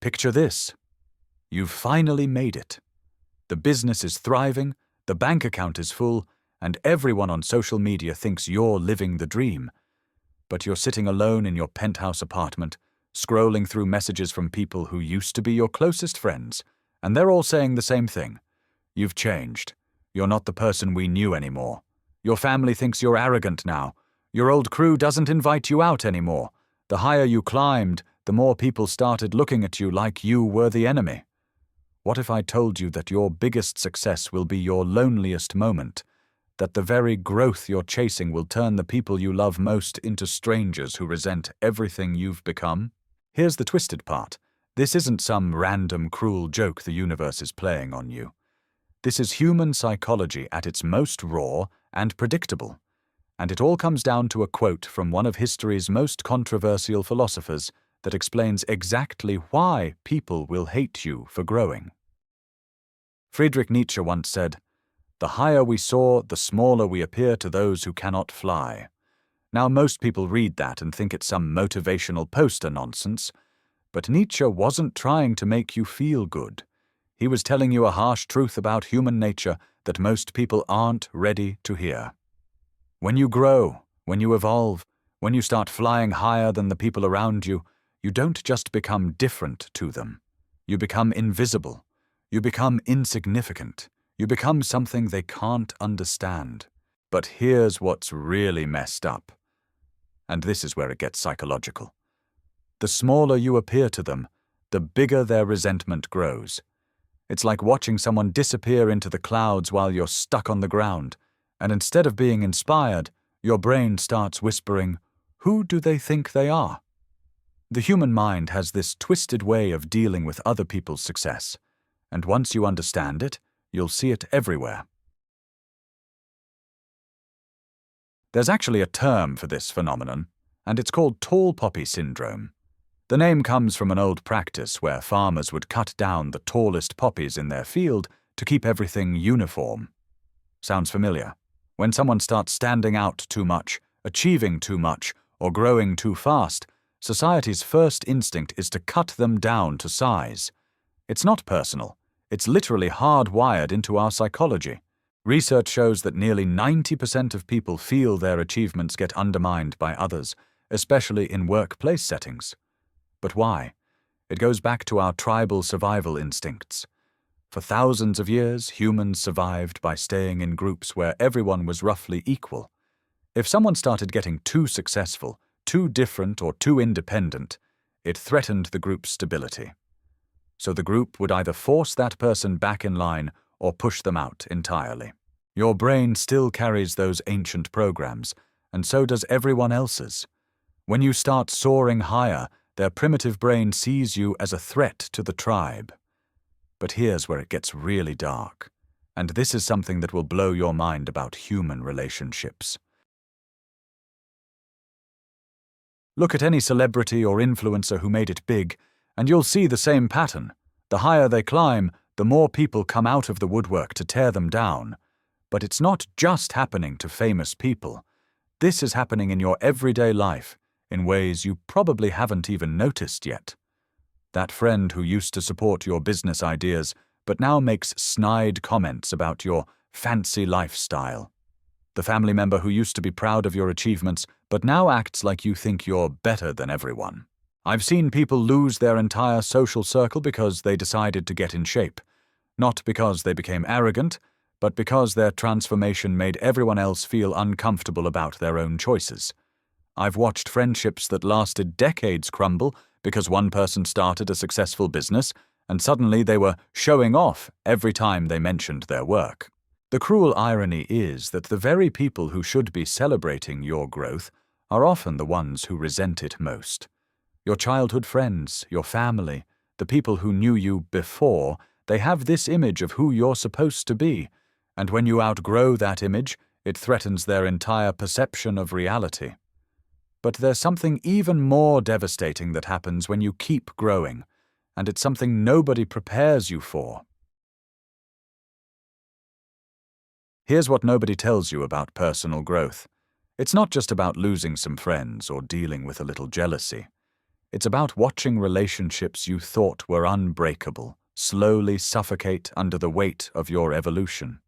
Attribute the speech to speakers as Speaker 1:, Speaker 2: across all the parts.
Speaker 1: Picture this. You've finally made it. The business is thriving, the bank account is full, and everyone on social media thinks you're living the dream. But you're sitting alone in your penthouse apartment, scrolling through messages from people who used to be your closest friends, and they're all saying the same thing. You've changed. You're not the person we knew anymore. Your family thinks you're arrogant now. Your old crew doesn't invite you out anymore. The higher you climbed, the more people started looking at you like you were the enemy. What if I told you that your biggest success will be your loneliest moment? That the very growth you're chasing will turn the people you love most into strangers who resent everything you've become? Here's the twisted part. This isn't some random cruel joke the universe is playing on you. This is human psychology at its most raw and predictable. And it all comes down to a quote from one of history's most controversial philosophers that explains exactly why people will hate you for growing. Friedrich Nietzsche once said, "The higher we soar, the smaller we appear to those who cannot fly." Now, most people read that and think it's some motivational poster nonsense, but Nietzsche wasn't trying to make you feel good. He was telling you a harsh truth about human nature that most people aren't ready to hear. When you grow, when you evolve, when you start flying higher than the people around you, you don't just become different to them. You become invisible. You become insignificant. You become something they can't understand. But here's what's really messed up. And this is where it gets psychological. The smaller you appear to them, the bigger their resentment grows. It's like watching someone disappear into the clouds while you're stuck on the ground, and instead of being inspired, your brain starts whispering, "Who do they think they are?" The human mind has this twisted way of dealing with other people's success, and once you understand it, you'll see it everywhere. There's actually a term for this phenomenon, and it's called tall poppy syndrome. The name comes from an old practice where farmers would cut down the tallest poppies in their field to keep everything uniform. Sounds familiar? When someone starts standing out too much, achieving too much, or growing too fast, society's first instinct is to cut them down to size. It's not personal. It's literally hardwired into our psychology. Research shows that nearly 90% of people feel their achievements get undermined by others, especially in workplace settings. But why? It goes back to our tribal survival instincts. For thousands of years, humans survived by staying in groups where everyone was roughly equal. If someone started getting too successful, too different, or too independent, it threatened the group's stability. So the group would either force that person back in line or push them out entirely. Your brain still carries those ancient programs, and so does everyone else's. When you start soaring higher, their primitive brain sees you as a threat to the tribe. But here's where it gets really dark, and this is something that will blow your mind about human relationships. Look at any celebrity or influencer who made it big, and you'll see the same pattern. The higher they climb, the more people come out of the woodwork to tear them down. But it's not just happening to famous people. This is happening in your everyday life, in ways you probably haven't even noticed yet. That friend who used to support your business ideas, but now makes snide comments about your fancy lifestyle. The family member who used to be proud of your achievements, but now acts like you think you're better than everyone. I've seen people lose their entire social circle because they decided to get in shape. Not because they became arrogant, but because their transformation made everyone else feel uncomfortable about their own choices. I've watched friendships that lasted decades crumble because one person started a successful business, and suddenly they were showing off every time they mentioned their work. The cruel irony is that the very people who should be celebrating your growth are often the ones who resent it most. Your childhood friends, your family, the people who knew you before, they have this image of who you're supposed to be, and when you outgrow that image, it threatens their entire perception of reality. But there's something even more devastating that happens when you keep growing, and it's something nobody prepares you for. Here's what nobody tells you about personal growth. It's not just about losing some friends or dealing with a little jealousy. It's about watching relationships you thought were unbreakable slowly suffocate under the weight of your evolution.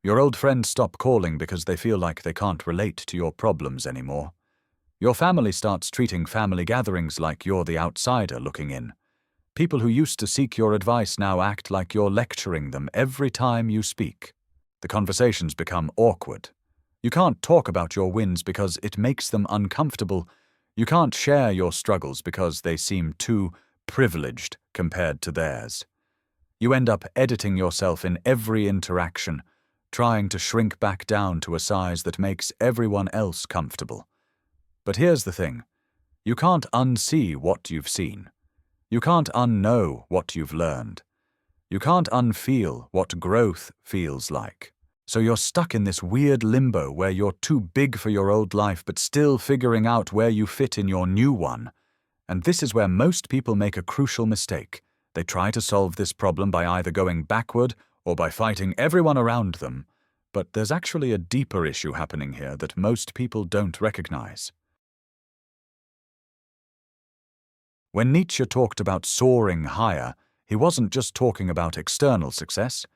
Speaker 1: Your old friends stop calling because they feel like they can't relate to your problems anymore. Your family starts treating family gatherings like you're the outsider looking in. People who used to seek your advice now act like you're lecturing them every time you speak. The conversations become awkward. You can't talk about your wins because it makes them uncomfortable. You can't share your struggles because they seem too privileged compared to theirs. You end up editing yourself in every interaction, trying to shrink back down to a size that makes everyone else comfortable. But here's the thing. You can't unsee what you've seen. You can't unknow what you've learned. You can't unfeel what growth feels like. So you're stuck in this weird limbo where you're too big for your old life but still figuring out where you fit in your new one. And this is where most people make a crucial mistake. They try to solve this problem by either going backward or by fighting everyone around them. But there's actually a deeper issue happening here that most people don't recognize. When Nietzsche talked about soaring higher, he wasn't just talking about external success.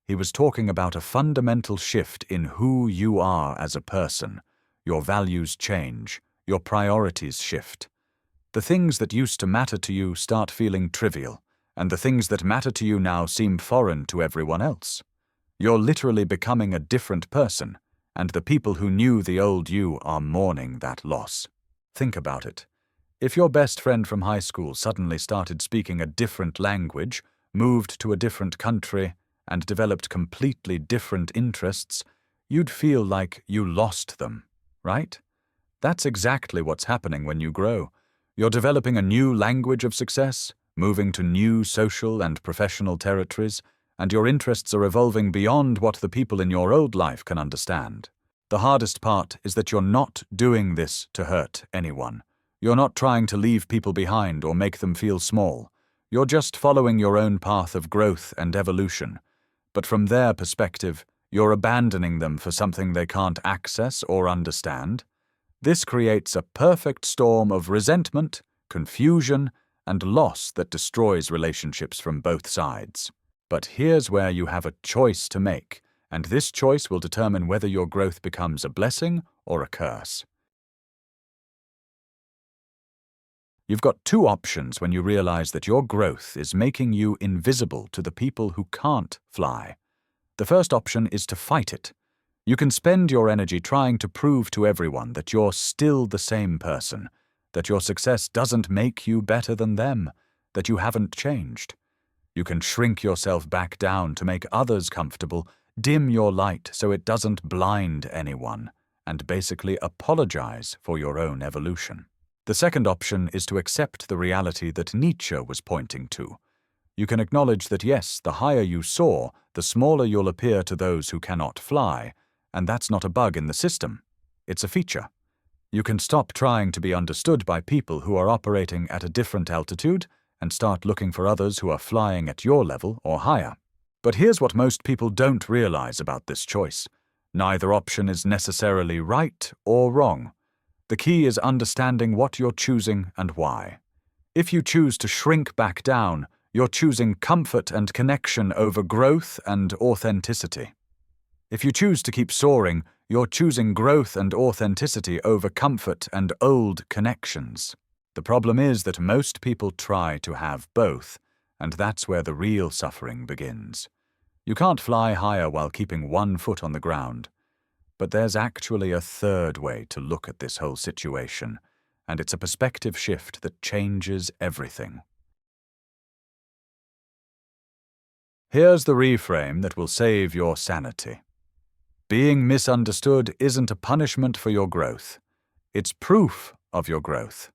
Speaker 1: He was talking about a fundamental shift in who you are as a person. Your values change. Your priorities shift. The things that used to matter to you start feeling trivial, and the things that matter to you now seem foreign to everyone else. You're literally becoming a different person, and the people who knew the old you are mourning that loss. Think about it. If your best friend from high school suddenly started speaking a different language, moved to a different country, and developed completely different interests, you'd feel like you lost them, right? That's exactly what's happening when you grow. You're developing a new language of success, moving to new social and professional territories, and your interests are evolving beyond what the people in your old life can understand. The hardest part is that you're not doing this to hurt anyone. You're not trying to leave people behind or make them feel small. You're just following your own path of growth and evolution. But from their perspective, you're abandoning them for something they can't access or understand. This creates a perfect storm of resentment, confusion, and loss that destroys relationships from both sides. But here's where you have a choice to make, and this choice will determine whether your growth becomes a blessing or a curse. You've got two options when you realize that your growth is making you invisible to the people who can't fly. The first option is to fight it. You can spend your energy trying to prove to everyone that you're still the same person, that your success doesn't make you better than them, that you haven't changed. You can shrink yourself back down to make others comfortable, dim your light so it doesn't blind anyone, and basically apologize for your own evolution. The second option is to accept the reality that Nietzsche was pointing to. You can acknowledge that yes, the higher you soar, the smaller you'll appear to those who cannot fly, and that's not a bug in the system. It's a feature. You can stop trying to be understood by people who are operating at a different altitude and start looking for others who are flying at your level or higher. But here's what most people don't realize about this choice. Neither option is necessarily right or wrong. The key is understanding what you're choosing and why. If you choose to shrink back down, you're choosing comfort and connection over growth and authenticity. If you choose to keep soaring, you're choosing growth and authenticity over comfort and old connections. The problem is that most people try to have both, and that's where the real suffering begins. You can't fly higher while keeping one foot on the ground. But there's actually a third way to look at this whole situation, and it's a perspective shift that changes everything. Here's the reframe that will save your sanity. Being misunderstood isn't a punishment for your growth. It's proof of your growth.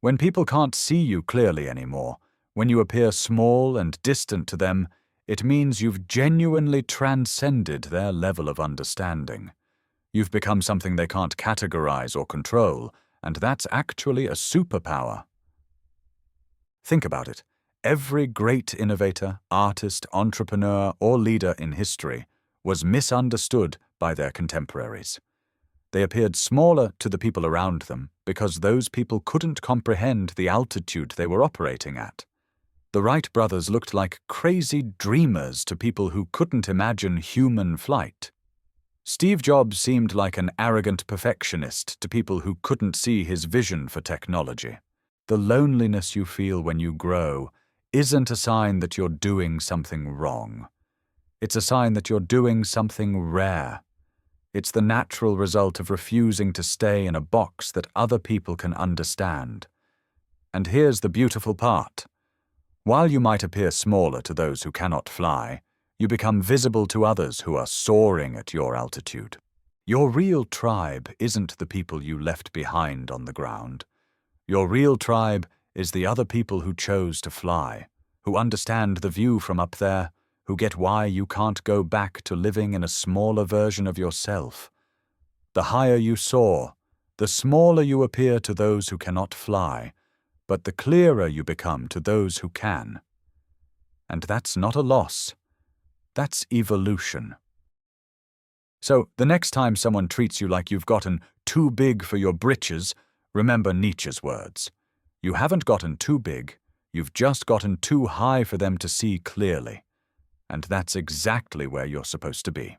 Speaker 1: When people can't see you clearly anymore, when you appear small and distant to them, it means you've genuinely transcended their level of understanding. You've become something they can't categorize or control, and that's actually a superpower. Think about it. Every great innovator, artist, entrepreneur, or leader in history was misunderstood by their contemporaries. They appeared smaller to the people around them because those people couldn't comprehend the altitude they were operating at. The Wright brothers looked like crazy dreamers to people who couldn't imagine human flight. Steve Jobs seemed like an arrogant perfectionist to people who couldn't see his vision for technology. The loneliness you feel when you grow isn't a sign that you're doing something wrong. It's a sign that you're doing something rare. It's the natural result of refusing to stay in a box that other people can understand. And here's the beautiful part. While you might appear smaller to those who cannot fly, you become visible to others who are soaring at your altitude. Your real tribe isn't the people you left behind on the ground. Your real tribe is the other people who chose to fly, who understand the view from up there, who get why you can't go back to living in a smaller version of yourself. The higher you soar, the smaller you appear to those who cannot fly, but the clearer you become to those who can. And that's not a loss. That's evolution. So, the next time someone treats you like you've gotten too big for your britches, remember Nietzsche's words. You haven't gotten too big, you've just gotten too high for them to see clearly. And that's exactly where you're supposed to be.